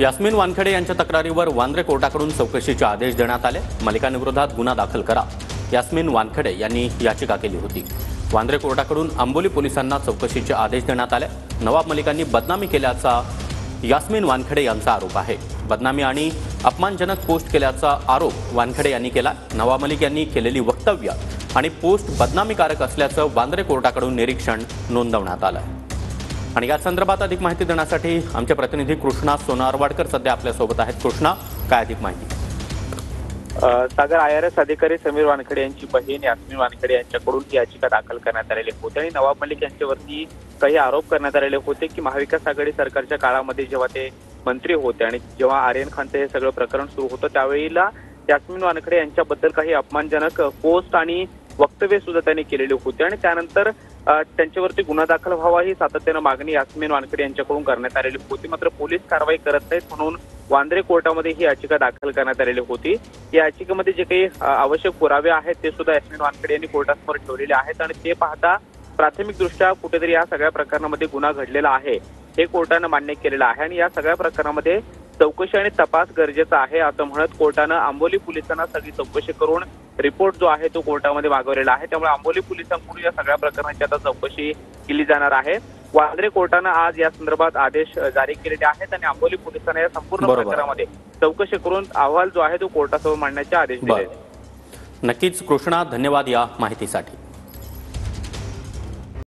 यास्मिन वानखेडे यांच्या तक्रारीवर वांद्रे कोर्टाकडून चौकशीचे आदेश देण्यात आले। मलिकांविरोधात गुन्हा दाखल करा, यास्मिन वानखेडे यांनी याचिका केली होती। वांद्रे कोर्टाकडून आंबोली पोलिसांना चौकशीचे आदेश देण्यात आले। नवाब मलिकांनी बदनामी केल्याचा यास्मिन वानखेडे यांचा आरोप आहे। बदनामी आणि अपमानजनक पोस्ट केल्याचा आरोप वानखेडे यांनी केला। नवाब मलिक यांनी केलेली वक्तव्य आणि पोस्ट बदनामीकारक असल्याचं वांद्रे कोर्टाकडून निरीक्षण नोंदवण्यात आलं। आणि या संदर्भात अधिक माहिती देण्यासाठी आमचे प्रतिनिधी कृष्णा सोनारवाडकर सध्या आपल्या सोबत आहेत। कृष्णा, काय अधिक माहिती? सागर, IRS अधिकारी समीर वानखेडे यांची बहीण यास्मिन वानखेडे यांच्याकडून ही याचिका दाखल करण्यात आलेली होती आणि नवाब मलिक यांच्यावरती काही आरोप करण्यात आलेले होते की महाविकास आघाडी सरकारच्या काळामध्ये जेव्हा ते मंत्री होते आणि जेव्हा आर्यन खानचं हे सगळं प्रकरण सुरू होतं त्यावेळेला यास्मिन वानखेडे यांच्याबद्दल काही अपमानजनक पोस्ट आणि वक्तव्य सुद्धा त्यांनी केलेली होती आणि त्यानंतर त्यांच्यावरती गुन्हा दाखल व्हावा ही सातत्यानं मागणी यास्मिन वानखेडे यांच्याकडून करण्यात आलेली होती। मात्र पोलीस कारवाई करत नाहीत म्हणून वांद्रे कोर्टामध्ये ही याचिका दाखल करण्यात आलेली होती। या याचिकेमध्ये जे काही आवश्यक पुरावे आहेत ते सुद्धा यास्मिन वानखेडे यांनी कोर्टासमोर ठेवलेले आहेत आणि ते पाहता प्राथमिकदृष्ट्या कुठेतरी या सगळ्या प्रकरणामध्ये गुन्हा घडलेला आहे हे कोर्टानं मान्य केलेलं आहे आणि या सगळ्या प्रकरणामध्ये चौकशी आणि तपास गरजेचा आहे असं म्हणत कोर्टानं आंबोली पोलिसांना सगळी चौकशी करून रिपोर्ट जो आहे तो कोर्टामध्ये मागवलेला आहे। त्यामुळे आंबोली पोलिसांकडून या सगळ्या प्रकरणाची आता चौकशी केली जाणार आहे। वांद्रे कोर्टानं आज या संदर्भात आदेश जारी केलेले आहेत आणि आंबोली पोलिसांना या संपूर्ण प्रकरणामध्ये चौकशी करून अहवाल जो आहे तो कोर्टासमोर मांडण्याचे आदेश दिले। नक्कीच कृष्णा, धन्यवाद या माहितीसाठी।